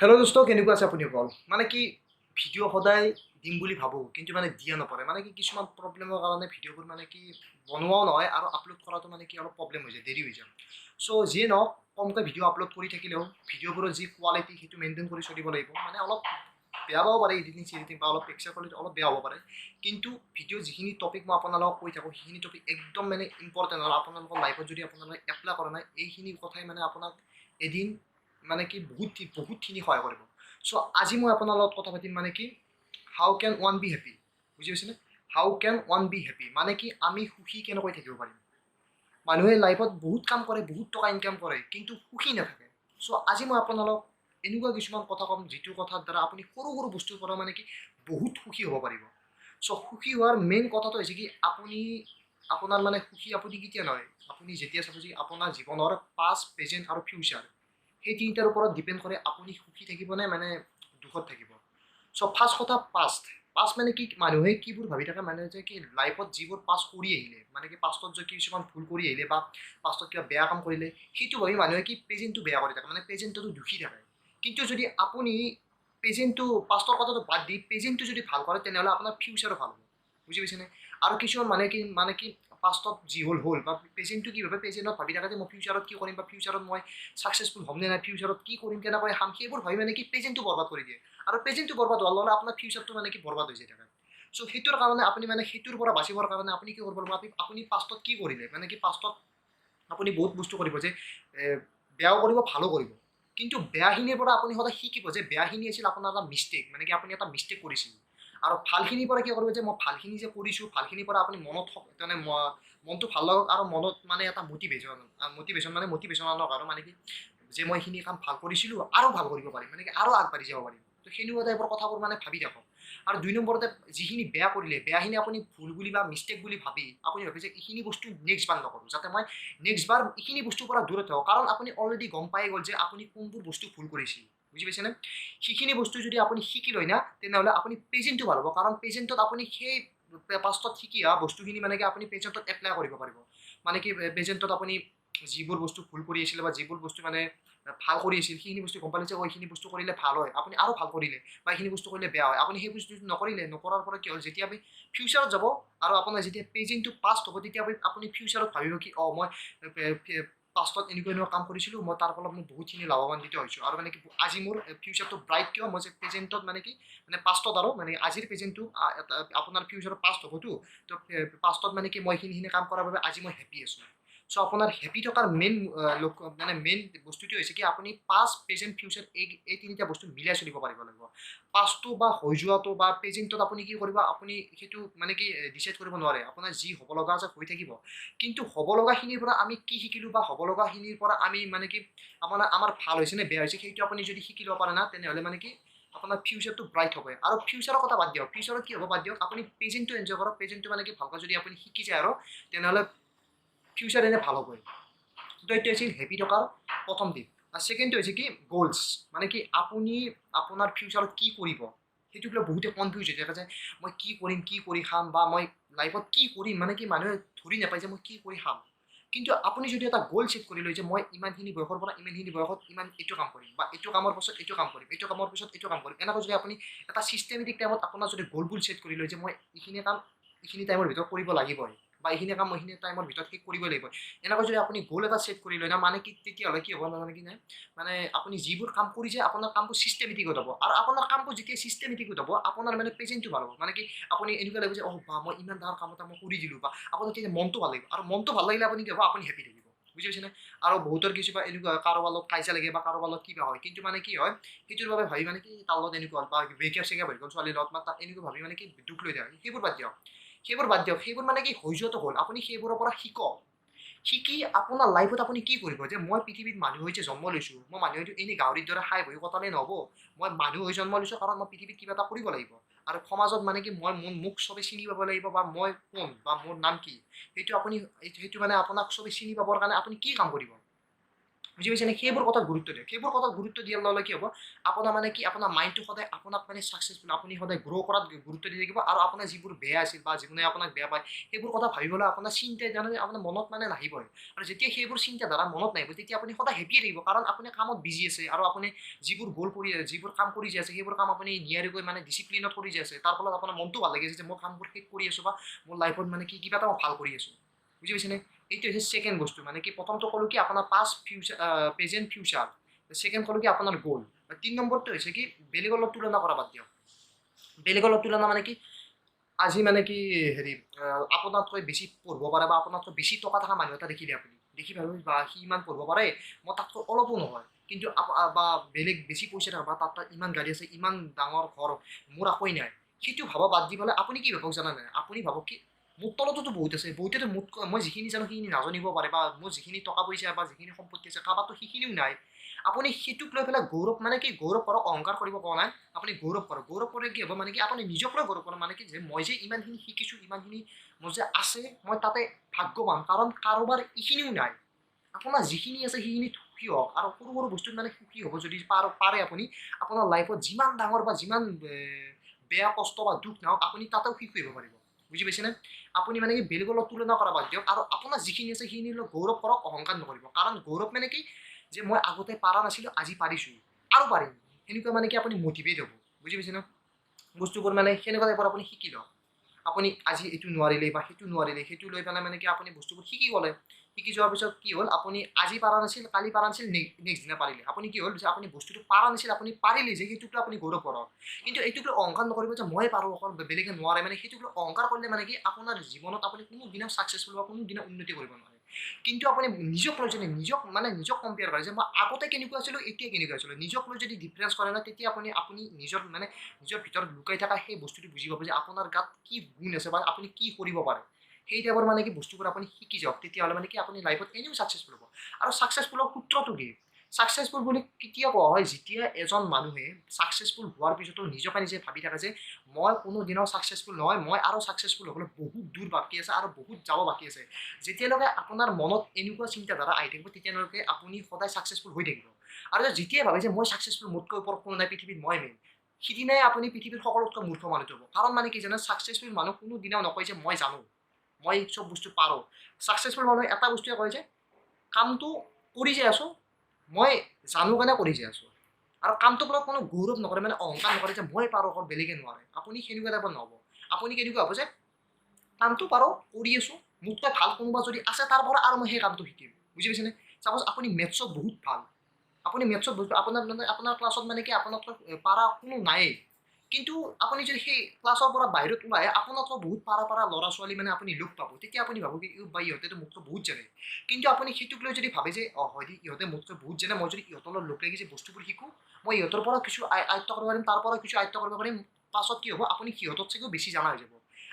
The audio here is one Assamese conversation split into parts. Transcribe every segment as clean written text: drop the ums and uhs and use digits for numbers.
হেল্ল' দোস্ত কেনেকুৱা আছে আপুনি কল মানে কি ভিডিঅ' সদায় দিম বুলি ভাবোঁ কিন্তু মানে দিয়া নপৰে মানে কি কিছুমান প্ৰব্লেমৰ কাৰণে ভিডিঅ'বোৰ মানে কি বনোৱাও নহয় আৰু আপলোড কৰাটো মানে কি অলপ প্ৰব্লেম হৈ যায় দেৰি হৈ যায় চ' যিয়ে নহওক কমকৈ ভিডিঅ' আপলোড কৰি থাকিলেও ভিডিঅ'বোৰৰ যি কোৱালিটি সেইটো মেইনটেইন কৰি চলিব লাগিব মানে অলপ বেয়া পাব পাৰে এডিটিং চেডিটিং বা অলপ পিক্সাৰ কোৱালিটি অলপ বেয়া হ'ব পাৰে কিন্তু ভিডিঅ' যিখিনি টপিক মই আপোনালোকক কৈ থাকোঁ সেইখিনি টপিক একদম মানে ইম্পৰ্টেণ্ট আৰু আপোনালোকৰ লাইফত যদি আপোনালোকে এপ্লাই কৰা নাই এইখিনি কথাই মানে আপোনাক এদিন মানে কি বহুতখিনি সহায় কৰিব চ' আজি মই আপোনাৰ লগত কথা পাতিম মানে কি how can one be happy বুজি পাইছেনে how can one be happy মানে কি আমি সুখী কেনেকৈ থাকিব পাৰিম মানুহে লাইফত বহুত কাম কৰে বহুত টকা ইনকাম কৰে কিন্তু সুখী নাথাকে চ' আজি মই আপোনালোক এনেকুৱা কিছুমান কথা ক'ম যিটো কথাৰ দ্বাৰা আপুনি সৰু সৰু বস্তুৰ পৰা মানে কি বহুত সুখী হ'ব পাৰিব চ' সুখী হোৱাৰ মেইন কথাটো হৈছে কি আপুনি আপোনাৰ মানে সুখী আপুনি কেতিয়া নহয় আপুনি যেতিয়া চাব যে আপোনাৰ জীৱনৰ পাষ্ট প্ৰেজেণ্ট আৰু ফিউচাৰ সেই তিনিটাৰ ওপৰত ডিপেণ্ড কৰে আপুনি সুখী থাকিবনে মানে দুখত থাকিব চ' ফাৰ্ষ্ট কথা পাষ্ট মানে কি মানুহে কিবোৰ ভাবি থাকে মানে যে কি লাইফত যিবোৰ পাছ কৰি আহিলে মানে কি পাষ্টত যে কিছুমান ভুল কৰি আহিলে বা পাষ্টত কিবা বেয়া কাম কৰিলে সেইটো ভাবি মানুহে কি প্ৰেজেণ্টটো বেয়া কৰি থাকে মানে প্ৰেজেণ্টটো দুখী থাকে কিন্তু যদি আপুনি প্ৰেজেণ্টটো পাষ্টৰ কথাটো বাদ দি প্ৰেজেণ্টটো যদি ভাল কৰে তেনেহ'লে আপোনাৰ ফিউচাৰো ভাল হ'ব বুজি পাইছেনে আৰু কিছুমান মানে কি পাষ্টত যি হ'ল বা প্ৰেজেণ্টটো কি ভাবে প্ৰেজেণ্টত ভাবি থাকে যে মই ফিউচাৰত কি কৰিম বা ফিউচাৰত মই ছাকচেছফুল হ'ম নে নাই ফিউচাৰত কি কৰিম কেনেকৈ খাম সেইবোৰ ভাবি মানে কি প্ৰেজেণ্টটো বৰবাদ কৰি দিয়ে আৰু প্ৰেজেণ্টটো বৰবাদ হোৱাৰ লগে আপোনাৰ ফিউচাৰটো মানে কি বৰবাদ হৈ যায় থাকে চ' সেইটোৰ কাৰণে আপুনি মানে সেইটোৰ পৰা বাচিবৰ কাৰণে আপুনি কি কৰিব লাগিব আপুনি পাষ্টত কি কৰিলে মানে কি পাষ্টত আপুনি বহুত বস্তু কৰিব যে বেয়াও কৰিব ভালো কৰিব কিন্তু বেয়াখিনিৰ পৰা আপুনি সদায় শিকিব যে বেয়াখিনি আছিল আপোনাৰ এটা মিষ্টেক মানে কি আপুনি এটা মিষ্টেক কৰিছিল আৰু ভালখিনিৰ পৰা কি কৰিব যে মই ভালখিনি যে কৰিছোঁ ভালখিনিৰ পৰা আপুনি মনত মানে মনটো ভাল লাগক আৰু মনত মানে এটা মটিভেশ্যন আনক আৰু মানে কি যে মই এইখিনি কাম ভাল কৰিছিলোঁ আৰু ভাল কৰিব পাৰিম মানে কি আৰু আগবাঢ়ি যাব পাৰিম তো সেনেকুৱা টাইপৰ কথাবোৰ মানে ভাবি থাকক আৰু দুই নম্বৰতে যিখিনি বেয়া কৰিলে বেয়াখিনি আপুনি ভুল বুলি বা মিষ্টেক বুলি ভাবি আপুনি ভাবে যে এইখিনি বস্তু নেক্সট বাৰ নকৰোঁ যাতে মই নেক্সট বাৰ এইখিনি বস্তুৰ পৰা দূৰত থাকক কাৰণ আপুনি অলৰেডি গম পাই গ'ল যে আপুনি কোনবোৰ বস্তু ভুল কৰিছিল বুজি পাইছেনে সেইখিনি বস্তু যদি আপুনি শিকি লয় না তেনেহ'লে আপুনি প্ৰেজেণ্টটো ভাল হ'ব কাৰণ প্ৰেজেণ্টত আপুনি সেই পাষ্টত শিকি অহা বস্তুখিনি মানে কি আপুনি প্ৰেজেণ্টত এপ্লাই কৰিব পাৰিব মানে কি প্ৰেজেণ্টত আপুনি যিবোৰ বস্তু ভুল কৰি আছিলে বা যিবোৰ বস্তু মানে ভাল কৰি আছিল সেইখিনি বস্তু গম পালে যে এইখিনি বস্তু কৰিলে ভাল হয় আপুনি আৰু ভাল কৰিলে বা এইখিনি বস্তু কৰিলে বেয়া হয় আপুনি সেই বস্তু নকৰাৰ পৰা কি হ'ল যেতিয়া আপুনি ফিউচাৰত যাব আৰু আপোনাৰ যেতিয়া প্ৰেজেণ্টটো পাষ্ট হ'ব তেতিয়া আপুনি ফিউচাৰত ভাবিব কি মই পাষ্টত এনেকুৱা কাম কৰিছিলোঁ মই তাৰ ফলত মই বহুতখিনি লাভান্বিত হৈছোঁ আৰু মানে কি আজি মোৰ ফিউচাৰটো ব্ৰাইট কিয় মই যে প্ৰেজেণ্টত মানে কি মানে পাষ্টত আৰু মানে আজিৰ প্ৰেজেণ্টটো আপোনাৰ ফিউচাৰত পাষ্ট হ'বতো তো পাষ্টত মানে কি মই এইখিনি কাম কৰাৰ বাবে আজি মই হেপী আছোঁ চ' আপোনাৰ হেপী থকাৰ মেইন বস্তুটো হৈছে কি আপুনি পাষ্ট প্ৰেজেণ্ট ফিউচাৰ এই তিনিটা বস্তু মিলাই চলিব পাৰিব লাগিব পাষ্টটো বা হৈ যোৱাটো বা প্ৰেজেণ্টত আপুনি কি কৰিব আপুনি সেইটো মানে কি ডিচাইড কৰিব নোৱাৰে আপোনাৰ যি হ'ব লগা আছে হৈ থাকিব কিন্তু হ'ব লগাখিনিৰ পৰা আমি কি শিকিলোঁ বা হ'ব লগাখিনিৰ পৰা আমি মানে কি আমাৰ ভাল হৈছে নে বেয়া হৈছে সেইটো আপুনি যদি শিকি ল'ব পাৰে না তেনেহ'লে মানে কি আপোনাৰ ফিউচাৰটো ব্ৰাইট হ'ব আৰু ফিউচাৰৰ কথা বাদ দিয়ক ফিউচাৰত কি হ'ব বাদ দিয়ক আপুনি প্ৰেজেণ্টটো এনজয় কৰক প্ৰেজেণ্টটো মানে কি ভালকৈ যদি আপুনি শিকি যায় আৰু তেনেহ'লে ফিউচাৰ এনে ভাল হ'ব তো এইটো আছিল হেপী থকাৰ প্ৰথম দিশ আৰু ছেকেণ্ডটো হৈছে কি গ'লছ মানে কি আপুনি আপোনাৰ ফিউচাৰত কি কৰিব সেইটো লৈ বহুতে কনফিউজ হৈ থাকে যে মই কি কৰিম কি কৰি খাম বা মই লাইফত কি কৰিম মানে কি মানুহে ধৰি নাপায় যে মই কি কৰি খাম কিন্তু আপুনি যদি এটা গ'ল ছেট কৰি লয় যে মই ইমানখিনি বয়সৰ পৰা ইমানখিনি বয়সত এইটো কাম কৰিম বা এইটো কামৰ পাছত এইটো কাম কৰিম এইটো কামৰ পিছত এইটো কাম কৰিম এনেকৈ যদি আপুনি এটা ছিষ্টেমেটিক টাইমত আপোনাৰ যদি গ'লবোৰ ছেট কৰি লয় যে মই এইখিনি কাম এইখিনি টাইমৰ ভিতৰত কৰিব লাগিবই বা এইখিনি কাম মই এইখিনি টাইমৰ ভিতৰত শেষ কৰিবই লাগিব এনেকৈ যদি আপুনি গ'ল এটা ছেট কৰি লয় না মানে কি তেতিয়াহ'লে কি হ'ব নাজানে কি নাই মানে আপুনি যিবোৰ কাম কৰিছে আপোনাৰ কামবোৰ ছিষ্টেমেটিকত হ'ব আৰু আপোনাৰ কামবোৰ যেতিয়া ছিষ্টেমেটিকত হ'ব আপোনাৰ মানে প্ৰেজেণ্টটো ভাল হ'ব মানে কি আপুনি এনেকুৱা লাগিব যে বা মই ইমান ডাঙৰ কাম এটা মই কৰি দিলোঁ বা আপোনাৰ তেতিয়া মনটো ভাল লাগিব আৰু মনটো ভাল লাগিলে আপুনি কি হ'ব আপুনি হেপী থাকিব বুজি পাইছেনে আৰু বহুতৰ কিছুমান এনেকুৱা কাৰোবাৰ লগত কাজিয়া লাগে বা কাৰোবাৰ লগত কিবা হয় কিন্তু মানে কি হয় সেইটোৰ বাবে ভাবি মানে কি তাৰ লগত এনেকুৱা হ'ল বা ব্ৰেকআপ চেকআপ হৈ গ'ল ছোৱালীৰ লগত বা তাত এনেকুৱা ভাবি মানে কি দুখ লৈ থাকে সেইবোৰ বাদ দিয়ক সেইবোৰ মানে কি হৈ যোৱাটো হ'ল আপুনি সেইবোৰৰ পৰা শিকক শিকি আপোনাৰ লাইফত আপুনি কি কৰিব যে মই পৃথিৱীত মানুহ হৈ যে জন্ম লৈছোঁ মই মানুহ হয়তো এনেই গাহৰিৰ দৰে খাই বহি কটালে নহ'ব মই মানুহ হৈ জন্ম লৈছোঁ কাৰণ মই পৃথিৱীত কিবা এটা কৰিব লাগিব আৰু সমাজত মানে কি মোক চবে চিনি পাব লাগিব বা মই কোন বা মোৰ নাম কি সেইটো মানে আপোনাক চবে চিনি পাবৰ কাৰণে আপুনি কি কাম কৰিব বুজি পাইছেনে? সেইবোৰ কথাত গুৰুত্ব দিয়ক। সেইবোৰ কথাত গুৰুত্ব দিয়াৰ লগে লগে কি হ'ব, আপোনাৰ মানে কি আপোনাৰ মাইণ্ডটো সদায় আপোনাক মানে ছাকচেছফুল আপুনি সদায় গ্ৰ' কৰাত গুৰুত্ব দি থাকিব আৰু আপোনাৰ যিবোৰ বেয়া আছিল বা যিবোৰে আপোনাক বেয়া পায় সেইবোৰ কথা ভাবিবলৈ আপোনাৰ চিন্তাই জানে আপোনাৰ মনত মানে নাহিবই। আৰু যেতিয়া সেইবোৰ চিন্তাধাৰা মনত নাহিব তেতিয়া আপুনি সদায় হেপিয়ে থাকিব, কাৰণ আপুনি কামত বিজি আছে আৰু আপুনি যিবোৰ গ'ল কৰি যিবোৰ কাম কৰি যাই আছে সেইবোৰ কাম আপুনি নিয়াৰিকৈ মানে ডিচিপ্লিনত কৰি যাই আছে। তাৰ ফলত আপোনাৰ মনটো ভাল লাগি আছে যে মই কামবোৰ শেষ কৰি আছোঁ বা মোৰ লাইফত মানে কি কিবা এটা মই ভাল কৰি আছোঁ। বুজি পাইছেনে? এইটো হৈছে ছেকেণ্ড বস্তু, মানে কি প্ৰথমটো ক'লো কি আপোনাৰ past future present future, second ক'লো কি আপোনাৰ গ'ল, 3 নম্বৰটো হৈছে কি বেলেগৰ লগত তুলনা কৰা বাদ দিয়ক। বেলেগৰ লগত তুলনা মানে কি আজি মানে কি হেৰি আপোনাতকৈ বেছি পঢ়িব পাৰে বা আপোনাতকৈ বেছি টকা থকা মানুহ এটা দেখিলে আপুনি দেখি ভাবিব বা সি ইমান পঢ়িব পাৰে মই তাতকৈ অলপো নহয়, কিন্তু বা বেলেগ বেছি পইচা থকা বা তাত ইমান গাড়ী আছে ইমান ডাঙৰ ঘৰ মোৰ একোৱেই নাই, সেইটো ভাবা বাদ দি পেলাই আপুনি কি ভাবক জানা নাই, আপুনি ভাবক কি মোৰ তলতোতো বহুত আছে, বহুতেতো মোতকৈ মই যিখিনি জানো সেইখিনি নাজানিব পাৰে বা মোৰ যিখিনি টকা পইচা বা যিখিনি সম্পত্তি আছে কাৰোবাৰতো সেইখিনিও নাই। আপুনি সেইটোক লৈ পেলাই গৌৰৱ মানে কি গৌৰৱ কৰক, অহংকাৰ কৰিব কোৱা নাই, আপুনি গৌৰৱ কৰক। গৌৰৱ কৰিলে কি হ'ব মানে কি আপুনি নিজক লৈ গৌৰৱ কৰক, মানে কি যে মই যে ইমানখিনি শিকিছোঁ ইমানখিনি মোৰ যে আছে মই তাতে ভাগ্যৱান, কাৰণ কাৰোবাৰ এইখিনিও নাই। আপোনাৰ যিখিনি আছে সেইখিনিত সুখী হওক আৰু সৰু সৰু বস্তুত মানে সুখী হ'ব যদি পাৰে আপুনি আপোনাৰ লাইফত যিমান ডাঙৰ বা যিমান বেয়া কষ্ট বা দুখ নহওক আপুনি তাতেও সুখী হ'ব পাৰিব। বুজি পাইছেনে? আপুনি মানে কি বেলেগৰ লগত তুলনা কৰা বাদ দিয়ক আৰু আপোনাৰ যিখিনি আছে সেইখিনি লৈ গৌৰৱ কৰক, অহংকাৰ নকৰিব। কাৰণ গৌৰৱ মানে কি যে মই আগতে পাৰা নাছিলোঁ আজি পাৰিছোঁ আৰু পাৰিম, সেনেকুৱা মানে কি আপুনি মটিভেট হ'ব। বুজি পাইছে ন? বস্তুবোৰ মানে সেনেকুৱা টাইপৰ আপুনি শিকি লওক। আপুনি আজি এইটো নোৱাৰিলে বা সেইটো নোৱাৰিলে সেইটো লৈ পেলাই মানে কি আপুনি বস্তুবোৰ শিকি গ'লে, শিকি যোৱাৰ পিছত কি হ'ল আপুনি আজি পাৰা নাছিল কালি পাৰা নাছিল নেক্সট দিনা পাৰিলে, আপুনি কি হ'ল যে আপুনি বস্তুটো পাৰা নাছিল আপুনি পাৰিলে যে সেইটোক লৈ আপুনি গৌৰৱ কৰক। কিন্তু এইটোক লৈ অহংকাৰ নকৰিব যে মই পাৰোঁ অকল বেলেগে নোৱাৰে, মানে সেইটোক লৈ অহংকাৰ কৰিলে মানে কি আপোনাৰ জীৱনত আপুনি কোনোদিনা ছাকচেছফুল বা কোনোদিনা উন্নতি কৰিব নোৱাৰে। কিন্তু আপুনি নিজক লৈ যদি নিজক কম্পেয়াৰ কৰে যে মই আগতে কেনেকুৱা আছিলোঁ এতিয়া কেনেকুৱা আছিলোঁ, নিজক লৈ যদি ডিফাৰেঞ্চ কৰে ন তেতিয়া আপুনি নিজৰ ভিতৰত লুকাই থকা সেই বস্তুটো বুজি পাব যে আপোনাৰ গাত কি গুণ আছে বা আপুনি কি কৰিব পাৰে। সেই টাইপৰ মানে কি বস্তুবোৰ আপুনি শিকি যাওক, তেতিয়াহ'লে মানে কি আপুনি লাইফত এনেও ছাকচেছফুল হ'ব। আৰু ছাকচেছফুলৰ সূত্ৰটো কি? ছাকচেছফুল বুলি কেতিয়া কোৱা হয়, যেতিয়া এজন মানুহে ছাকচেছফুল হোৱাৰ পিছতো নিজকে নিজে ভাবি থাকে যে মই কোনোদিনাও ছাকচেছফুল নহয়, মই আৰু ছাকচেছফুল হ'বলৈ বহুত দূৰ বাকী আছে আৰু বহুত যাব বাকী আছে। যেতিয়ালৈকে আপোনাৰ মনত এনেকুৱা চিন্তাধাৰা আহি থাকিব তেতিয়ালৈকে আপুনি সদায় ছাকচেছফুল হৈ থাকিব। আৰু যেতিয়াই ভাবে যে মই ছাকচেছফুল মোতকৈ ওপৰত কোনো নাই পৃথিৱীত মই মেইন, সিদিনাই আপুনি পৃথিৱীৰ সকলোতকৈ মূৰ্খ মানুহটো হ'ব। কাৰণ মানে কি জানে ছাকচেছফুল মানুহ কোনোদিনাও নকয় যে মই জানো মই চব বস্তু পাৰোঁ। ছাকচেছফুল মানুহে এটা বস্তুৱে কয় যে কামটো কৰি যাই আছোঁ, মই জানো কাৰণে কৰি যাই আছোঁ। আৰু কামটোৰ পৰা কোনো গৌৰৱ নকৰে, মানে অহংকাৰ নকৰে যে মই পাৰোঁ অকল বেলেগে নোৱাৰে। আপুনি সেনেকুৱা টাইপৰ নহ'ব। আপুনি কেনেকুৱা হ'ব যে কামটো পাৰোঁ কৰি আছোঁ, মোতকৈ ভাল কোনোবা যদি আছে তাৰ পৰা আৰু মই সেই কামটো শিকিম। বুজি পাইছেনে? চাপ'জ আপুনি মেথছত বহুত ভাল, আপুনি মেথছত আপোনাৰ ক্লাছত মানে কি আপোনাতকৈ পাৰা কোনো নায়েই, কিন্তু আপুনি যদি সেই ক্লাছৰ পৰা বাহিৰত ওলাই আপোনাতকৈ বহুত পাৰা ল'ৰা ছোৱালী মানে আপুনি লগ পাব, তেতিয়া আপুনি ভাবো কি বা ইহঁতেতো মোতকৈ বহুত জানে। কিন্তু আপুনি সেইটোক লৈ যদি ভাবে যে হয় ইহঁতে মোতকৈ বহুত জানে, মই যদি ইহঁতৰ লগত লগ লাগি যে বস্তুবোৰ শিকোঁ মই ইহঁতৰ পৰা কিছু আয়ত্ব কৰিব পাৰিম, তাৰ পৰা কিছু আয়ত্ব কৰিব পাৰিম, পাছত কি হ'ব আপুনি সিহঁতত চাগেও বেছি জানা হৈ যাব।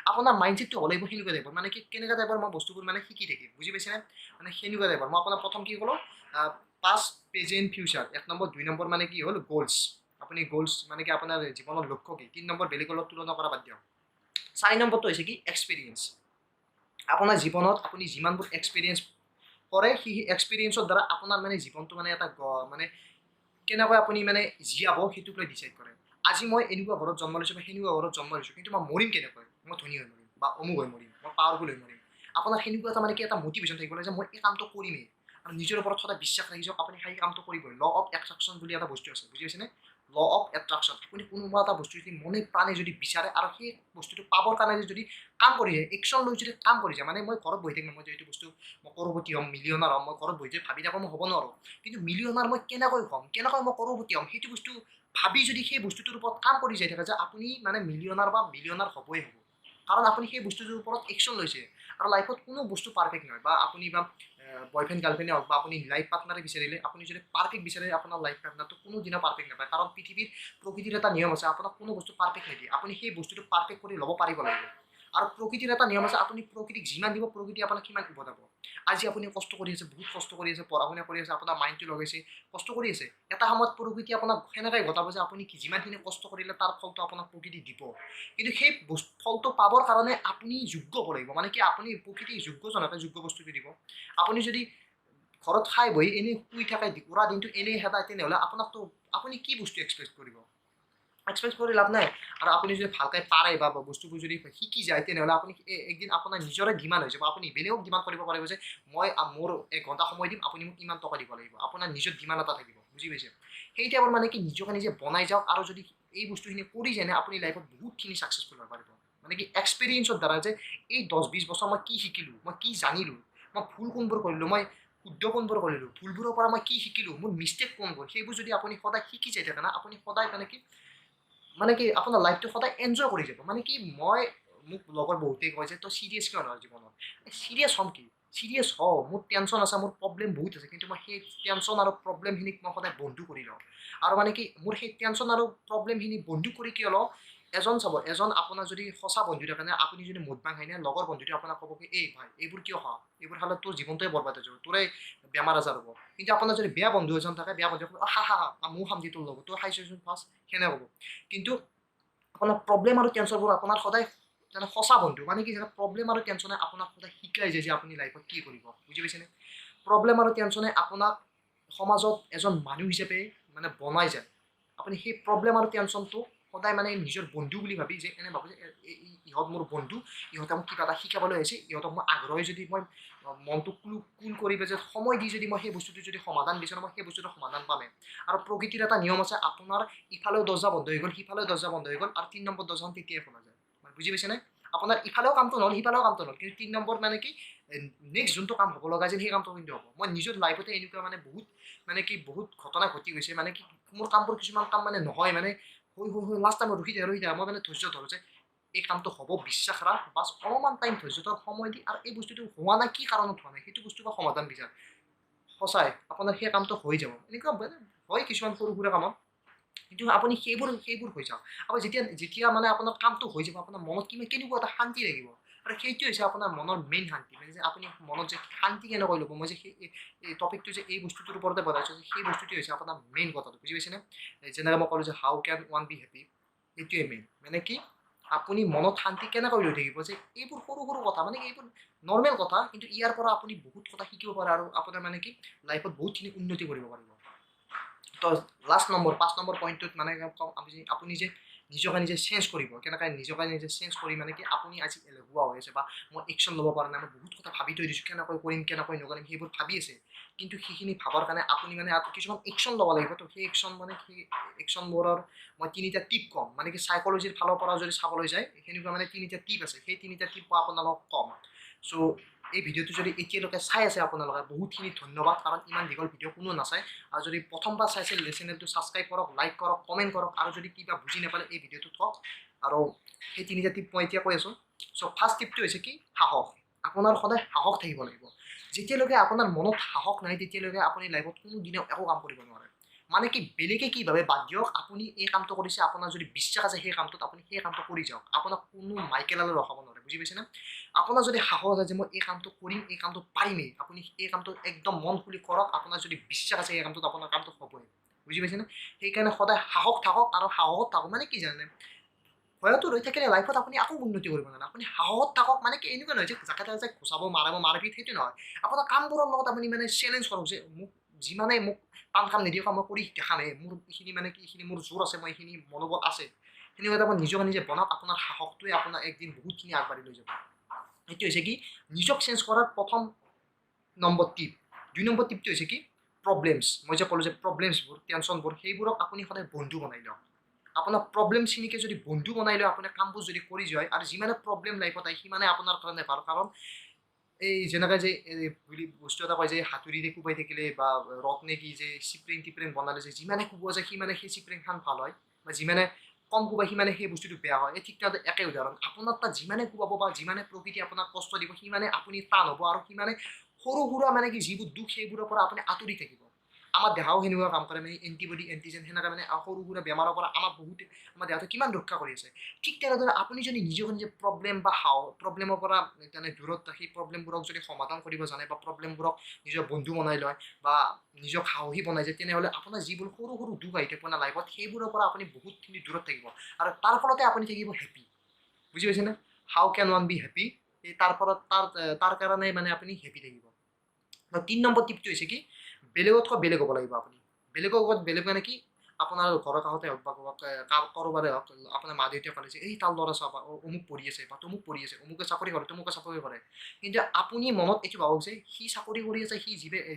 আপোনাৰ মাইণ্ডছেটটো হ'লে সেনেকুৱা টাইপৰ, মানে কি কেনেকুৱা টাইপৰ মই বস্তুবোৰ মানে শিকি থাকিম। বুজি পাইছেনে? মানে সেনেকুৱা টাইপৰ। মই আপোনাক প্ৰথম কি ক'লো past present future, 1 number 2 number মানে কি হ'ল গ'লছ। আপুনি গ'লছ মানে কি আপোনাৰ জীৱনৰ লক্ষ্য কি, 3 নম্বৰ বেলেগৰ লগত তুলনা কৰা বাদ দিয়ক। 4 নম্বৰটো হৈছে কি এক্সপিৰিয়েঞ্চ। আপোনাৰ জীৱনত আপুনি যিমানবোৰ এক্সপিৰিয়েঞ্চ কৰে সেই এক্সপিৰিয়েঞ্চৰ দ্বাৰা আপোনাৰ মানে জীৱনটো মানে এটা মানে কেনেকৈ আপুনি মানে জীয়াব সেইটোক লৈ ডিচাইড কৰে। আজি মই এনেকুৱা ঘৰত জন্ম লৈছোঁ বা সেনেকুৱা ঘৰত জন্ম লৈছোঁ, কিন্তু মই মৰিম কেনেকৈ, মই ধনী হৈ মৰিম বা অমুক হৈ মৰিম, মই পাৱাৰফুল হৈ মৰিম। আপোনাৰ সেনেকুৱা এটা মানে কি এটা মটিভেশ্যন থাকিব লাগে যে মই এই কামটো কৰিমেই, আৰু নিজৰ ওপৰত সদায় বিশ্বাস ৰাখি যাওক আপুনি সেই কামটো কৰিবই। ল অফ এট্ৰাকশ্যন বুলি এটা বস্তু আছে, বুজি পাইছেনে? Law of এট্ৰাকশ্যন। আপুনি কোনোবা এটা বস্তু যদি মনে প্ৰাণে যদি বিচাৰে আৰু সেই বস্তুটো পাবৰ কাৰণে যদি কাম কৰি যায়, একশ্যন লৈ যদি কাম কৰি যায়, মানে মই ঘৰত বহি থাকিম মই এইটো বস্তু মই কৰোৰপতি হ'ম, মিলিয়নাৰ হ'ম, মই ঘৰত বহি যদি ভাবি থাকোঁ মই হ'ব নোৱাৰোঁ। কিন্তু মিলিয়নাৰ মই কেনেকৈ হ'ম, কেনেকৈ মই কৰোৰপতি হ'ম, সেইটো বস্তু ভাবি যদি সেই বস্তুটোৰ ওপৰত কাম কৰি যাই থাকে যে আপুনি মানে মিলিয়নাৰ বা বিলিয়নাৰ হ'বই হ'ব। কাৰণ আপুনি সেই বস্তুটোৰ ওপৰত একশ্যন লৈছে। আৰু লাইফত কোনো বস্তু পাৰফেক্ট নহয়, বা আপুনি বা বয়ফ্ৰেণ্ড গাৰ্লফ্ৰেণ্ডে হওক বা আপুনি লাইফ পাৰ্টনাৰে বিচাৰিলে আপুনি যদি পাৰফেক্ট বিচাৰে আপোনাৰ লাইফ পাৰ্টনাৰটো কোনোদিনা পাৰফেক্ট নাপায়। কাৰণ পৃথিৱীৰ প্ৰকৃতিৰ এটা নিয়ম আছে, আপোনাক কোনো বস্তু পাৰফেক্ট নিদিয়ে, আপুনি সেই বস্তুটো পাৰফেক্ট কৰি ল'ব পাৰিব লাগিব। আৰু প্ৰকৃতিৰ এটা নিয়ম আছে, আপুনি প্ৰকৃতিক যিমান দিব প্ৰকৃতি আপোনাক সিমান উভতাব। আজি আপুনি কষ্ট কৰি আছে, বহুত কষ্ট কৰি আছে, পঢ়া শুনা কৰি আছে, আপোনাৰ মাইণ্ডটো লগাইছে, কষ্ট কৰি আছে, এটা সময়ত প্ৰকৃতি আপোনাক সেনেকৈ ঘটাব যে আপুনি যিমানখিনি কষ্ট কৰিলে তাৰ ফলটো আপোনাক প্ৰকৃতি দিব। কিন্তু সেই ফলটো পাবৰ কাৰণে আপুনি যোগ্য হ'ব লাগিব, মানে কি আপুনি প্ৰকৃতি যোগ্য জনকে যোগ্য বস্তুটো দিব। আপুনি যদি ঘৰত খাই বহি এনেই শুই থাকে পুৰা দিনটো এনেই হেতাই তেনেহ'লে আপোনাকতো আপুনি কি বস্তু এক্সপেক্ট কৰিব এক্সপেক্ট কৰি লাভ নাই আৰু আপুনি যদি ভালকৈ পাৰে বা বস্তুবোৰ যদি শিকি যায় তেনেহ'লে আপুনি একদিন আপোনাৰ নিজৰে ডিমাণ্ড হৈ যাব আপুনি বেলেগক ডিমাণ্ড কৰিব পাৰিব যে মই মোৰ 1 ঘণ্টা সময় দিম আপুনি মোক ইমান টকা দিব লাগিব আপোনাৰ নিজৰ ডিমাণ্ড এটা থাকিব বুজি পাইছে সেই টাইমত মানে কি নিজকে নিজে বনাই যাওক আৰু যদি এই বস্তুখিনি কৰি যেনে আপুনি লাইফত বহুতখিনি ছাকচেছফুল হ'ব পাৰিব মানে কি এক্সপিৰিয়েঞ্চৰ দ্বাৰা যে এই 10-20 বছৰ মই কি শিকিলোঁ মই কি জানিলোঁ মই ভুল কোনবোৰ কৰিলোঁ মই শুদ্ধ কোনবোৰ কৰিলোঁ ভুলবোৰৰ পৰা মই কি শিকিলোঁ মোৰ মিষ্টেক কোনবোৰ সেইবোৰ যদি আপুনি সদায় শিকি যাই থাকে না আপুনি সদায় মানে কি আপোনাৰ লাইফটো সদায় এনজয় কৰি যাব মানে কি মই মোক লগৰ বহুতেই কয় যে তই চিৰিয়াছ কিয় নহয় জীৱনত চিৰিয়াছ হ'ম কি চিৰিয়াছ হওঁ মোৰ টেনশ্যন আছে মোৰ প্ৰব্লেম বহুত আছে কিন্তু মই সেই টেনশ্যন আৰু প্ৰব্লেমখিনিক মই সদায় বন্ধু কৰি লওঁ আৰু মানে কি মোৰ সেই টেনশ্যন আৰু প্ৰব্লেমখিনি বন্ধু কৰি কিয় লওঁ এজন চাব এজন আপোনাৰ যদি সঁচা বন্ধু থাকে নে আপুনি যদি মদ ভাং খাই নে লগৰ বন্ধুটোৱে আপোনাক ক'ব কি এই ভাই এইবোৰ কিয় খোৱা এইবোৰ খালে তোৰ জীৱনটোৱে বৰবাদ হৈ যাব তোৰে বেমাৰ আজাৰ হ'ব কিন্তু আপোনাৰ যদি বেয়া বন্ধু এজন থাকে বেয়া বন্ধু হা হা হা মোৰ শান্তি তোৰ লগত তোৰ খাইছোচোন ফাৰ্ষ্ট সেনে হ'ব কিন্তু আপোনাৰ প্ৰব্লেম আৰু টেনশ্যনবোৰ আপোনাৰ সদায় যেনে সঁচা বন্ধু মানে কি যেনে প্ৰব্লেম আৰু টেনশ্যনে আপোনাক সদায় শিকাই যায় যে আপুনি লাইফত কি কৰিব বুজি পাইছেনে প্ৰব্লেম আৰু টেনশ্যনে আপোনাক সমাজত এজন মানুহ হিচাপে মানে বনাই যায় আপুনি সেই প্ৰব্লেম আৰু টেনশ্যনটো সদায় মানে নিজৰ বন্ধু বুলি ভাবি যে এনে ভাবো যে ইহঁত মোৰ বন্ধু ইহঁতে মোক কিবা এটা শিকাবলৈ আহিছে ইহঁতক মই আগ্ৰহী যদি মই মনটো কুল কৰি যে সময় দি যদি মই সেই বস্তুটো যদি সমাধান বিচাৰোঁ মই সেই বস্তুটো সমাধান পামেই আৰু প্ৰকৃতিৰ এটা নিয়ম আছে আপোনাৰ ইফালেও দৰ্জা বন্ধ হৈ গ'ল সিফালেও দৰ্জা বন্ধ হৈ গ'ল আৰু 3 নম্বৰ দৰ্জাখন তেতিয়াই খোলা যায় বুজি পাইছেনে আপোনাৰ ইফালেও কামটো নহ'ল সিফালেও কামটো নহ'ল কিন্তু 3 নম্বৰ মানে কি নেক্সট যোনটো কাম হ'ব লগা আছিল সেই কামটো কিন্তু হ'ব মই নিজৰ লাইফতে এনেকুৱা মানে বহুত ঘটনা ঘটি গৈছে মানে কি মোৰ কামবোৰ কিছুমান কাম মানে নহয় মানে হৈ লাষ্ট টাইম ৰখি যায় মই মানে ধৈৰ্য ধৰোঁ যে এই কামটো হ'ব বিশ্বাস ৰাখ বাছ অলপমান টাইম ধৈৰ্য ধৰ সময় দি আৰু এই বস্তুটো হোৱা নাই কি কাৰণত হোৱা নাই সেইটো বস্তু বা সমাধান বিচাৰ সঁচাই আপোনাৰ সেই কামটো হৈ যাব এনেকুৱা হয় কিছুমান সৰু সুৰা কামত কিন্তু আপুনি সেইবোৰ হৈ যাওক আৰু যেতিয়া মানে আপোনাৰ কামটো হৈ যাব আপোনাৰ মনত কেনেকুৱা এটা শান্তি লাগিব আৰু সেইটো হৈছে আপোনাৰ মনৰ মেইন শান্তি মানে যে আপুনি মনত যে শান্তি কেনেকৈ ল'ব মই যে সেই এই টপিকটো যে এই বস্তুটোৰ ওপৰতে বনাইছোঁ যে সেই বস্তুটোৱে হৈছে আপোনাৰ মেইন কথাটো বুজি পাইছেনে যেনেকৈ মই ক'লোঁ যে how can one be happy এইটোৱে মেইন মানে কি আপুনি মনত শান্তি কেনেকৈ লৈ থাকিব যে এইবোৰ সৰু সৰু কথা মানে এইবোৰ নৰ্মেল কথা কিন্তু ইয়াৰ পৰা আপুনি বহুত কথা শিকিব পাৰে আৰু আপোনাৰ মানে কি লাইফত বহুতখিনি উন্নতি কৰিব পাৰিব তো লাষ্ট নম্বৰ 5 নম্বৰ পইণ্টটোত মানে কম আপুনি যে নিজকে নিজে চেঞ্জ কৰিব কেনেকৈ নিজকে নিজে চেঞ্জ কৰি মানে কি আপুনি আজি এলেহুৱা হৈ আছে বা মই একশ্যন ল'ব পৰা নাই মই বহুত কথা ভাবি থৈ দিছোঁ কেনেকৈ কৰিম কেনেকৈ নকৰিম সেইবোৰ ভাবি আছে কিন্তু সেইখিনি ভাবৰ কাৰণে আপুনি মানে কিছুমান একশ্যন ল'ব লাগিব তো সেই একশ্যন মানে সেই একশ্যনবোৰৰ মই 3টা টিপ ক'ম মানে কি চাইক'লজিৰ ফালৰ পৰা যদি চাবলৈ যায় সেনেকুৱা মানে 3টা টিপ আছে সেই 3টা টিপ মই আপোনালোকক ক'ম চ' এই ভিডিঅ'টো যদি এতিয়ালৈকে চাই আছে আপোনালোকে বহুতখিনি ধন্যবাদ কাৰণ ইমান দীঘল ভিডিঅ' কোনো নাচায় আৰু যদি প্ৰথমবাৰ চাইছে চেনেলটো ছাবস্ক্ৰাইব কৰক লাইক কৰক কমেণ্ট কৰক আৰু যদি কিবা বুজি নাপালে এই ভিডিঅ'টো থওক আৰু সেই 3টা টিপ মই এতিয়া কৈ আছোঁ চ' ফাৰ্ষ্ট টিপটো হৈছে কি সাহস আপোনাৰ সদায় সাহস থাকিব লাগিব যেতিয়ালৈকে আপোনাৰ মনত সাহস নাই তেতিয়ালৈকে আপুনি লাইফত কোনোদিনেও একো কাম কৰিব নোৱাৰে মানে কি বেলেগে কি ভাবে বাদ দিয়ক আপুনি এই কামটো কৰিছে আপোনাৰ যদি বিশ্বাস আছে সেই কামটোত আপুনি সেই কামটো কৰি যাওক আপোনাক কোনো মাইকেলালে ৰখাব নোৱাৰে বুজি পাইছেনে আপোনাৰ যদি সাহস আছে যে মই এই কামটো কৰিম এই কামটো পাৰিমেই আপুনি এই কামটো একদম মন খুলি কৰক আপোনাৰ যদি বিশ্বাস আছে এই কামটোত আপোনাৰ কামটো হ'বই বুজি পাইছেনে সেইকাৰণে সদায় সাহস থাকক আৰু সাহসত থাকক মানে কি জানে ভয়তো ৰৈ থাকিলে লাইফত আপুনি আকৌ উন্নতি কৰিব নোৱাৰে আপুনি সাহসত থাকক মানে কি এনেকুৱা নহয় যে যাকে তাকে যে ঘুচাব মাৰপিট সেইটো নহয় আপোনাৰ কামবোৰৰ লগত আপুনি মানে চেলেঞ্জ কৰক যে মোক যিমানে মোক টান কাম নিদিয়ক মই কৰি দেখামেই মোৰ এইখিনি মানে কি এইখিনি মোৰ জোৰ আছে মই এইখিনি মনোবল আছে সেনেকুৱা এটা নিজকে নিজে বনাওক আপোনাৰ সাহসটোৱে আপোনাৰ একদিন বহুতখিনি আগবাঢ়ি লৈ যাব সেইটো হৈছে কি নিজক চেঞ্জ কৰাৰ প্ৰথম নম্বৰ টিপ 2 নম্বৰ টিপটো হৈছে কি প্ৰব্লেমছ মই যে ক'লোঁ যে প্ৰব্লেমছবোৰ টেনশ্যনবোৰ সেইবোৰক আপুনি সদায় বন্ধু বনাই লওক আপোনাৰ প্ৰব্লেমখিনিকে যদি বন্ধু বনাই লয় আপোনাৰ কামবোৰ যদি কৰি যায় আৰু যিমানে প্ৰব্লেম লাইফত আহে সিমানে আপোনাৰ কাৰণে ভাল কাৰণ এই যেনেকৈ যে বুলি বস্তু এটা কয় যে হাতুৰিৰে কোবাই থাকিলে বা ৰদ নে কি যে চিপৰিং টিপৰিং বনালে যে যিমানে কোবোৱা যায় সিমানে সেই চিপৰিংখন ভাল হয় বা যিমানে কম কোবাই সিমানে সেই বস্তুটো বেয়া হয় এই ঠিক তেনেদৰে একে উদাহৰণ আপোনাৰ তাত যিমানে কোবাব বা যিমানে প্ৰকৃতি আপোনাক কষ্ট দিব সিমানে আপুনি টান হ'ব আৰু সিমানে সৰু সুৰা মানে কি যিবোৰ দুখ সেইবোৰৰ পৰা আপুনি আঁতৰি থাকিব আমাৰ দেহাও সেনেকুৱা কাম কৰে মানে এণ্টিবডি এণ্টিজেন সেনেকৈ মানে সৰু সুৰা বেমাৰৰ পৰা আমাৰ দেহাটো কিমান ৰক্ষা কৰি আছে ঠিক তেনেদৰে আপুনি যদি নিজকে নিজে প্ৰব্লেম বা প্ৰব্লেমৰ পৰা দূৰত ৰাখি প্ৰব্লেমবোৰক যদি সমাধান কৰিব জানে বা প্ৰব্লেমবোৰক নিজৰ বন্ধু বনাই লয় বা নিজক সাহসী বনাই যায় তেনেহ'লে আপোনাৰ যিবোৰ সৰু সৰু দুখ আহি থাকিব না লাইফত সেইবোৰৰ পৰা আপুনি বহুতখিনি দূৰত থাকিব আৰু তাৰ ফলতে আপুনি থাকিব হেপী বুজি পাইছেনে how can one be happy তাৰ কাৰণে মানে আপুনি হেপী থাকিব 3 নম্বৰ টিপটো হৈছে কি বেলেগতকৈ বেলেগ হ'ব লাগিব আপুনি বেলেগৰ লগত বেলেগ মানে কি আপোনাৰ ঘৰৰ কাষতে হওক বা কাৰোবাৰে হওক আপোনাৰ মা দেউতাই ক'লে যে এই তাৰ ল'ৰা চাবা অমুক পঢ়ি আছে বা তমুক পঢ়ি আছে অমুকে চাকৰি কৰে তমুকে চাকৰি কৰে কিন্তু আপুনি মনত এইটো ভাবক যে সি চাকৰি কৰি আছে সি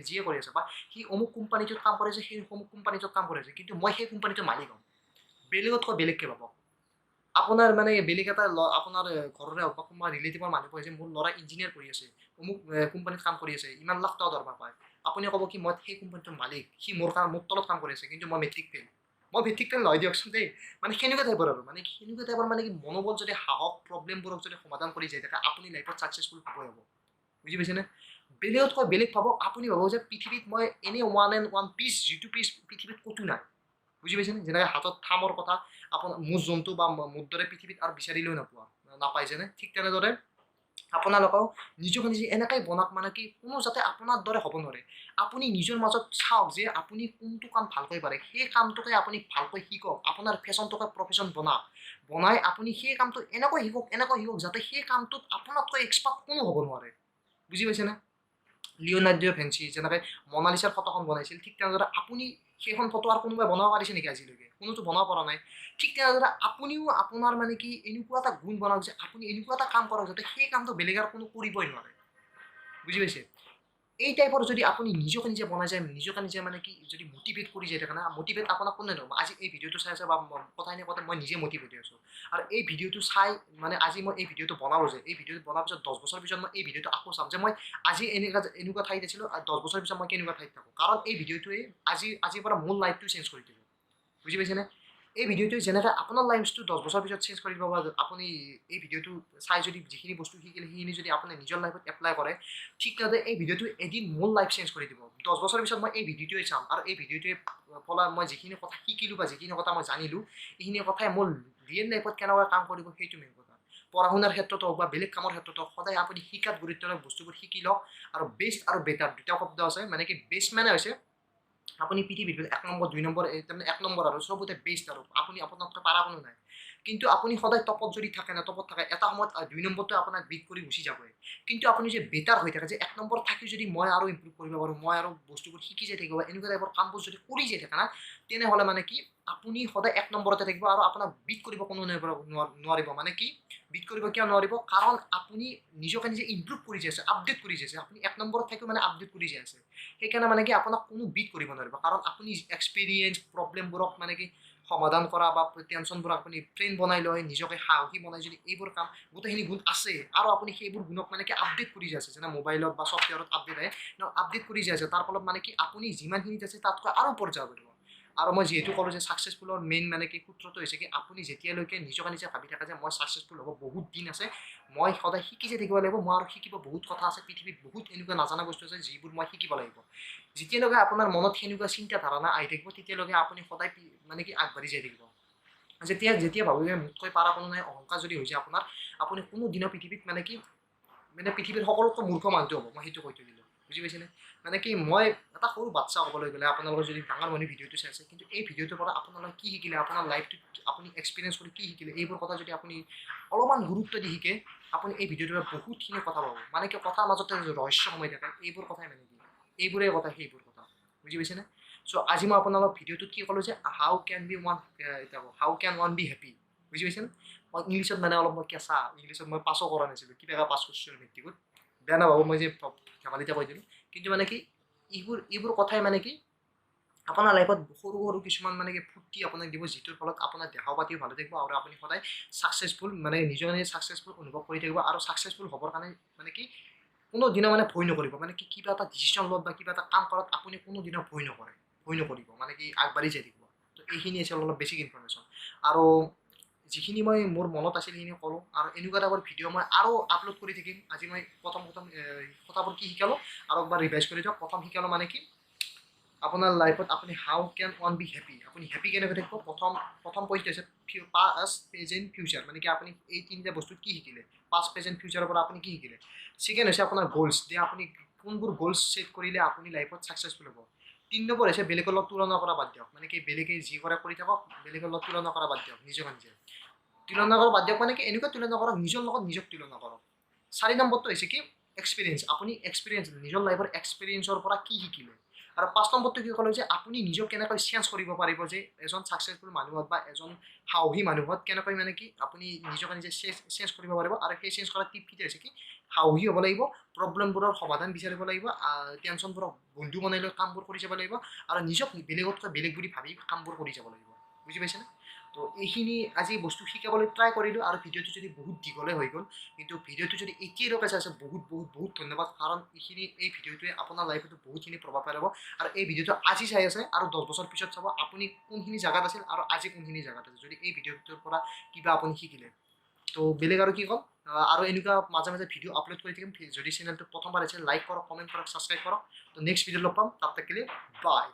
যিয়ে কৰি আছে বা সি অমুক কোম্পানীটোত কাম কৰি আছে সেই অমুক কোম্পানীটোত কাম কৰি আছে কিন্তু মই সেই কোম্পানীটোৰ মালিক হ'ম বেলেগতকৈ বেলেগকৈ পাব আপোনাৰ মানে বেলেগ এটা আপোনাৰ ঘৰৰে হওক বা কোনোবা ৰিলেটিভৰ মানুহ কয় যে মোৰ ল'ৰা ইঞ্জিনিয়াৰ কৰি আছে অমুক কোম্পানীত কাম কৰি আছে ইমান লাখ টকা দৰমহা পায় আপুনি ক'ব কি মই সেই কোম্পানীটোৰ মালিক সি মোৰ তলত কাম কৰি আছে কিন্তু মই মেট্ৰিক ফেইল মই মেট্ৰিক ফেইল নহয় দিয়কচোন দেই মানে সেনেকুৱা টাইপৰ আৰু মানে সেনেকুৱা টাইপৰ মানে কি মনোবল যদি সাহস প্ৰব্লেমবোৰক যদি সমাধান কৰি যায় থাকে আপুনি লাইফত ছাকচেছফুল হ'বই হ'ব বুজি পাইছেনে বেলেগতকৈ বেলেগ পাব আপুনি ভাবক যে পৃথিৱীত মই এনে ওৱান পিচ যিটো পিচ পৃথিৱীত ক'তো নাই বুজি পাইছেনে যেনেকৈ হাতত থামৰ কথা আপোনাৰ মোৰ জন্তু বা মোৰ দৰে পৃথিৱীত আৰু বিচাৰিলেও নাপায় যেনে ঠিক তেনেদৰে আপোনালোকেও নিজকে নিজে এনেকৈ বনাওক মানে কি কোনো যাতে আপোনাৰ দৰে হ'ব নোৱাৰে আপুনি নিজৰ মাজত চাওক যে আপুনি কোনটো কাম ভালকৈ পাৰে সেই কামটোকে আপুনি ভালকৈ শিকক আপোনাৰ ফেশ্বনটোকে প্ৰফেশ্যন বনাই আপুনি সেই কামটো এনেকৈ শিকক যাতে সেই কামটোত আপোনাতকৈ এক্সপাৰ্ট কোনো হ'ব নোৱাৰে বুজি পাইছেনে লিঅ'নাৰ্ড' ভেঞ্চি যেনেকৈ মনালিছাৰ ফটোখন বনাইছিল ঠিক তেনেদৰে আপুনি সেইখন ফটো আৰু কোনোবাই বনাব পাৰিছে নেকি আজিলৈকে কোনোতো বনাব পৰা নাই ঠিক তেনেদৰে আপুনিও আপোনাৰ মানে কি এনেকুৱা এটা গুণ বনাওক যে আপুনি এনেকুৱা এটা কাম কৰক যাতে সেই কামটো বেলেগ আৰু কোনো কৰিবই নোৱাৰে বুজি পাইছে এই টাইপৰ যদি আপুনি নিজকে নিজে বনাই যায় নিজকে নিজে মানে কি যদি মটিভেট কৰি যায় থাকে না মটিভেট আপোনাক কোনে নহ'ব আজি এই ভিডিঅ'টো চাই আছে বা কথাখিনি কওঁতে মই নিজে মটিভেট হৈ আছোঁ আৰু এই ভিডিঅ'টো চাই মানে আজি মই এই ভিডিঅ'টো বনালোঁ যে এই ভিডিঅ'টো বনাৰ পিছত 10 বছৰ পিছত মই এই ভিডিঅ'টো আকৌ চাম যে মই আজি এনেকুৱা ঠাইত আছিলোঁ আৰু 10 বছৰ পিছত মই কেনেকুৱা ঠাইত থাকোঁ কাৰণ এই ভিডিঅ'টোৱে আজিৰ পৰা মোৰ লাইফটো চেঞ্জ কৰি দিব বুজি পাইছেনে এই ভিডিঅ'টোৱে যেনেকৈ আপোনাৰ লাইফটো 10 বছৰ পিছত চেঞ্জ কৰি দিব বা আপুনি এই ভিডিঅ'টো চাই যদি যিখিনি বস্তু শিকিলে সেইখিনি যদি আপুনি নিজৰ লাইফত এপ্লাই কৰে ঠিক তেনেদৰে এই ভিডিঅ'টোৱে এদিন মোৰ লাইফ চেঞ্জ কৰি দিব 10 বছৰ পিছত মই এই ভিডিঅ'টোৱে চাম আৰু এই ভিডিঅ'টোৱে ফলত মই যিখিনি কথা শিকিলোঁ বা যিখিনি কথা মই জানিলোঁ এইখিনি কথাই মোৰ ৰিয়েল লাইফত কেনেকুৱা কাম কৰিব সেইটো মেইন কথা পঢ়া শুনাৰ ক্ষেত্ৰত হওক বা বেলেগ কামৰ ক্ষেত্ৰত হওক সদায় আপুনি শিকাত গুৰুত্ব লওক বস্তুবোৰ শিকি লওক আৰু বেষ্ট আৰু বেটাৰ দুটা শব্দ আছে মানে কি বেষ্ট মানে হৈছে আপুনি পৃথিৱীত 1 নম্বৰ 2 নম্বৰ তাৰমানে 1 নম্বৰ আৰু চবতে বেষ্ট আৰু আপুনি আপোনাতকৈ পাৰা কোনো নাই কিন্তু আপুনি সদায় টপত যদি থাকে না টপত থাকে এটা সময়ত 2 নম্বৰটো আপোনাক বিট কৰি গুচি যাবই কিন্তু আপুনি যে বেটাৰ হৈ থাকে যে 1 নম্বৰ থাকি যদি মই আৰু ইম্প্ৰুভ কৰিব পাৰোঁ মই আৰু বস্তুবোৰ শিকি যাই থাকিব এনেকুৱা টাইপৰ কামবোৰ যদি কৰি যাই থাকে না তেনেহ'লে মানে কি আপুনি সদায় 1 নম্বৰতে থাকিব আৰু আপোনাক বিট কৰিব কোনো নোৱাৰিব মানে কি বিট কৰিব কিয় নোৱাৰিব কাৰণ আপুনি নিজকে নিজে ইম্প্ৰুভ কৰি যাই আছে আপডেট কৰি যাই আছে আপুনি 1 নম্বৰত থাকিও মানে আপডেট কৰি যাই আছে সেইকাৰণে মানে কি আপোনাক কোনো বিট কৰিব নোৱাৰিব কাৰণ আপুনি এক্সপিৰিয়েঞ্চ প্ৰব্লেমবোৰক মানে কি সমাধান কৰা বা টেনশ্যনবোৰক আপুনি ফ্ৰেণ্ড বনাই লয় নিজকে সাহসী বনাই যদি এইবোৰ কাম গোটেইখিনি গুণ আছে আৰু আপুনি সেইবোৰ গুণক মানে কি আপডেট কৰি যাই আছে যেনে মোবাইলত বা ছফ্টৱেৰত আপডেট আহে আপডেট কৰি যাই আছে তাৰ ফলত মানে কি আপুনি যিমানখিনিত আছে তাতকৈ আৰু ওপৰত যাব পাৰিব আৰু মই যিহেতু ক'লোঁ যে ছাকচেছফুলৰ মেইন মানে কি সূত্ৰটো হৈছে কি আপুনি যেতিয়ালৈকে নিজকে নিজে ভাবি থাকে যে মই ছাকচেছফুল হ'ব বহুত দিন আছে মই সদায় শিকি যাই থাকিব লাগিব মই আৰু শিকিব বহুত কথা আছে পৃথিৱীত বহুত এনেকুৱা নাজানা বস্তু আছে যিবোৰ মই শিকিব লাগিব যেতিয়ালৈকে আপোনাৰ মনত সেনেকুৱা চিন্তা ধাৰণা আহি থাকিব তেতিয়ালৈকে আপুনি সদায় মানে কি আগবাঢ়ি যাই থাকিব যেতিয়া ভাবিব মোতকৈ পাৰা কোনো নাই অহংকাৰ যদি হৈছে আপোনাৰ আপুনি কোনো দিনৰ পৃথিৱীত মানে কি মানে পৃথিৱীৰ সকলোতকৈ মূৰ্খ মানুহটো হ'ব মই সেইটো কৈ থৈ দিলোঁ বুজি পাইছেনে মানে কি মই এটা সৰু বাচ্চা ক'বলৈ গ'লে আপোনালোকৰ যদি ডাঙৰ মানুহ ভিডিঅ'টো চাই আছে কিন্তু এই ভিডিঅ'টোৰ পৰা আপোনালোকে কি শিকিলে আপোনাৰ লাইফটোত আপুনি এক্সপিৰিয়েঞ্চ কৰি কি শিকিলে এইবোৰ কথা যদি আপুনি অলপমান গুৰুত্ব দি শিকে আপুনি এই ভিডিঅ'টোৰ পৰা বহুতখিনি কথা পাব মানে কি কথাৰ মাজতে ৰহস্য সোমাই থাকে এইবোৰ কথাই মানে কি এইবোৰে কথা সেইবোৰ কথা বুজি পাইছেনে চ' আজি মই আপোনালোক ভিডিঅ'টোত কি ক'লোঁ যে how can one be happy বুজি পাইছেনে মই ইংলিছত মানে অলপ মই কেঁচা ইংলিছত মই পাছো কৰা নাছিলোঁ কিবা পাছ কৰিছিলোঁ মেট্ৰিকত বেয়া নাপাব মই যে ধেমালিতে কৈ দিলোঁ কিন্তু মানে কি এইবোৰ কথাই মানে কি আপোনাৰ লাইফত সৰু সৰু কিছুমান মানে কি ফূৰ্তি আপোনাক দিব যিটোৰ ফলত আপোনাৰ দেহ পাতিও ভালে থাকিব আৰু আপুনি সদায় ছাকচেছফুল মানে নিজকে নিজে ছাকচেছফুল অনুভৱ কৰি থাকিব আৰু ছাকচেছফুল হ'বৰ কাৰণে মানে কি কোনো দিনা মানে ভয় নকৰিব মানে কি কিবা এটা ডিচিশ্যন লোৱাত বা কিবা এটা কাম কৰাত আপুনি কোনো দিনা ভয় নকৰিব মানে কি আগবাঢ়ি যাই থাকিব তো এইখিনি আছিল অলপ বেছিক ইনফৰমেশ্যন আৰু যিখিনি মই মোৰ মনত আছিল সেইখিনি ক'লোঁ আৰু এনেকুৱা টাইপৰ ভিডিঅ' মই আৰু আপলোড কৰি থাকিম আজি মই প্ৰথম কথাবোৰ কি শিকালোঁ আৰু একবাৰ ৰিভাইজ কৰি দিয়ক প্ৰথম শিকালোঁ মানে কি আপোনাৰ লাইফত আপুনি how can one be happy আপুনি হেপী কেনেকৈ থাকিব প্ৰথম পইণ্ট হৈছে পাষ্ট প্ৰেজেণ্ট ফিউচাৰ মানে কি আপুনি এই তিনিটা বস্তুত কি শিকিলে পাষ্ট প্ৰেজেণ্ট ফিউচাৰৰ পৰা আপুনি কি শিকিলে ছেকেণ্ড হৈছে আপোনাৰ গ'লছ যে আপুনি কোনবোৰ গ'লছ ছেট কৰিলে আপুনি লাইফত ছাকচেছফুল হ'ব 3 নম্বৰ হৈছে বেলেগৰ লগত তুলনা কৰা বাদ দিয়ক মানে কি বেলেগে যি কৰে কৰি থাকক বেলেগৰ লগত তুলনা কৰা বাদ দিয়ক নিজকে নিজে তুলনা কৰা বাদ দিয়ক মানে কি এনেকুৱা তুলনা কৰক নিজৰ লগত নিজক তুলনা কৰক 4 নম্বৰটো হৈছে কি এক্সপিৰিয়েঞ্চ, আপুনি এক্সপিৰিয়েঞ্চ নিজৰ লাইফৰ এক্সপিৰিয়েঞ্চৰ পৰা কি শিকিলে। আৰু 5 নম্বৰটো কি ক'লে যে আপুনি নিজক কেনেকৈ চেঞ্জ কৰিব পাৰিব, যে এজন ছাকচেছফুল মানুহত বা এজন সাহসী মানুহত কেনেকৈ মানে কি আপুনি নিজকে নিজে চেঞ্জ কৰিব পাৰিব। আৰু সেই চেঞ্জ কৰা টিপ কি আছে কি, সাহসী হ'ব লাগিব, প্ৰব্লেমবোৰৰ সমাধান বিচাৰিব লাগিব, টেনশ্যনবোৰক বন্ধু বনাই লৈ কামবোৰ কৰি যাব লাগিব, আৰু নিজক বেলেগতকৈ বেলেগ বুলি ভাবি কামবোৰ কৰি যাব লাগিব। বুজি পাইছেনে? তো এইখিনি আজি বস্তু শিকাবলৈ ট্ৰাই কৰিলোঁ, আৰু ভিডিঅ'টো যদি বহুত দীঘলে হৈ গ'ল, কিন্তু ভিডিঅ'টো যদি এতিয়ালৈকে চাইছে বহুত বহুত বহুত ধন্যবাদ, কাৰণ এই ভিডিঅ'টোৱে আপোনাৰ লাইফতো বহুতখিনি প্ৰভাৱ পেলাব। আৰু এই ভিডিঅ'টো আজি চাই আছে আৰু 10 বছৰ পিছত চাব আপুনি কোনখিনি জেগাত আছিল আৰু আজি কোনখিনি জেগাত আছে, যদি এই ভিডিঅ'টোৰ পৰা কিবা আপুনি শিকিলে। তো বেলেগ আৰু কি ক'ম, আৰু এনেকুৱা মাজে মাজে ভিডিঅ' আপলোড কৰি থাকিম। যদি চেনেলটো প্ৰথমবাৰ আছে লাইক কৰক, কমেণ্ট কৰক, ছাবস্ক্ৰাইব কৰক। তো নেক্সট ভিডিঅ' লগ পাম, তাত থাকিলে বাই।